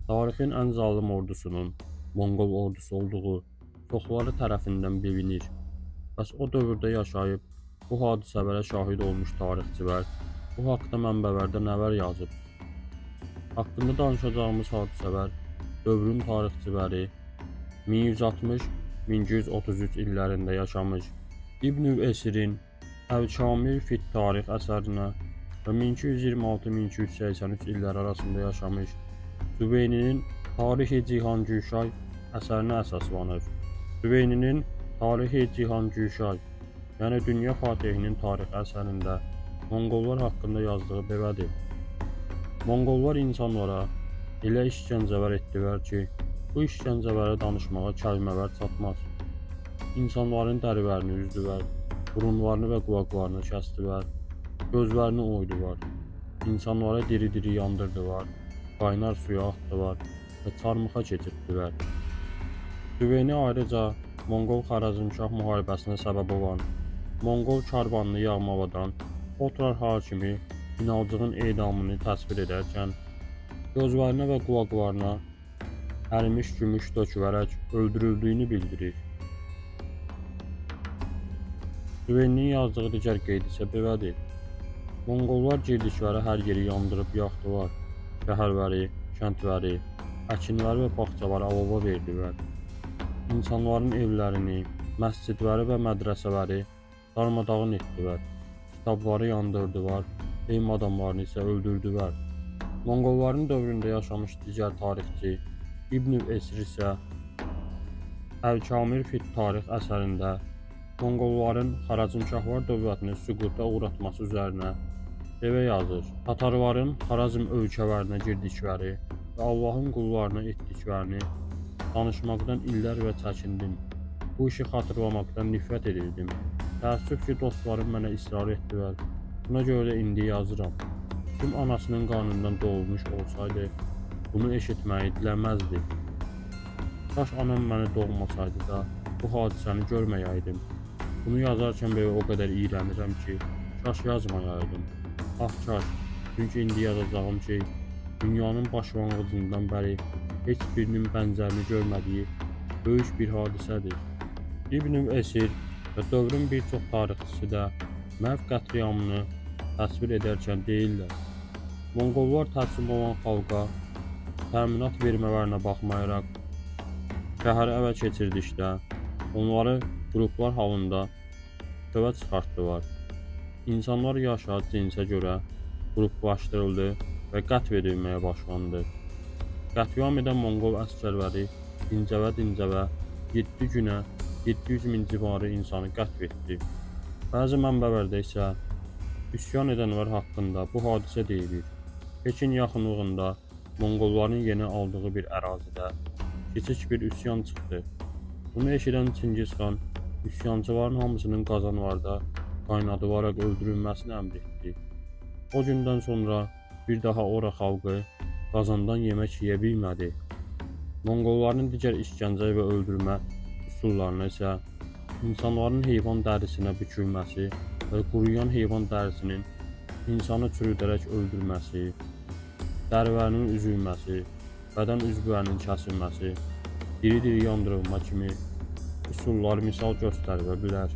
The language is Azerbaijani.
Tarixin ən zalım ordusunun Monqol ordusu olduğu çoxları tərəfindən bilinir. Bəs o dövrdə yaşayıb bu hadisələrə şahid olmuş tarixçilər bu haqda mənbələrdə nələr yazıb? Haqqında danışacağımız hadisələr dövrün tarixçiləri 1160-1233 illərində yaşamış İbn Esirin Əl-Kamil fit Tarix əsərinə və 1226-1283 illər arasında yaşamış Süveyninin Tarixi Cihangüşay əsərinə əsaslanır. Süveyninin Tarixi Cihangüşay, yəni Dünya Fatihinin tarixi əsərində Monqollar haqqında yazdığı belədir. Monqollar insanlara elə işgəncələr etdilər ki, bu işgəncələri danışmağa kəlmələr çatmaz. İnsanların dərilərini üzdülər, burunlarını və qulaqlarını kəsdilər, gözlərini oydular, insanları diri-diri yandırdılar, qaynar suya atdılar və çarmıxa keçirdilər. Süveyni ayrıca Monqol Xarəzmşah müharibəsinə səbəb olan Monqol karvanını yağmaladan Otrar hakimi İnalcığın edamını təsvir edərkən gözlərinə və qulaqlarına ərimiş gümüş dökülərək öldürüldüyünü bildirir. Süveyninin yazdığı digər qeyd isə belədir. Monqollar girdikləri hər yeri yandırıb yaxdılar. Şəhərləri, kəndləri, əkinləri və bağçaları alova verdilər. İnsanların evlərini, məscidləri və mədrəsələri darmadağın etdilər. Kitabları yandırdılar, elm adamlarını isə öldürdülər. Monqolların dövründə yaşamış digər tarixçi İbn Esir isə Əl-Kamil fit Tarix əsərində Monqolların Xarəzmşahlar dövlətini süquta uğratması üzərinə belə yazır. Tatarların Xarəzm ölkələrinə girdikləri və Allahın qullarına etdiklərini danışmaqdan illərlə çəkindim. Bu işi xatırlamaqdan nifrət edirdim. Təəssüf ki, dostlarım mənə israr etdilər. Buna görə də indi yazıram. Kim anasının qarnından doğulmuş olsaydı, bunu eşitməyi diləməzdi. Kaş anam məni doğmasaydı da bu hadisəni görməyəydim. Bunu yazarkən belə o qədər iyrənirəm ki, kaş yazmayaydım. Ah kaş, çünki indi yazacağım şey dünyanın başlanğıcından bəri heç birinin bənzərini görmədiyi böyük bir hadisədir. İbn Esir və dövrün bir çox tarixçisi də Mərv qətliamını təsvir edərkən deyirlər. Monqollar təslim olan xalqa təminat vermələrinə baxmayaraq şəhəri ələ keçirdikdə onları qruplar halında çölə çıxartdılar. İnsanlar yaşa, cinsə görə qruplaşdırıldı və qətl edilməyə başlandı. Qətliam edən Monqol əsgərləri dincələ 7 günə 700 min civarı insanı qətl etdi. Bəzi mənbələrdə isə üsyan edənlər haqqında bu hadisə deyilir. Pekin yaxınlığında Monqolların yeni aldığı bir ərazidə kiçik bir üsyan çıxdı. Bunu eşidən Çingiz xan üsyançıların hamısının qazanlarda qaynadılaraq öldürülməsini əmr etdi. O gündən sonra bir daha ora xalqı qazandan yemək yeyə bilmədi. Monqolların digər işgəncə və öldürmə üsullarına isə insanların heyvan dərisinə bükülməsi və quruyan heyvan dərisinin insanı çürüdərək öldürməsi, dərilərinin üzülməsi, bədən üzvlərinin kəsilməsi, diri-diri yandırılma kimi üsullar misal göstərilə bilər.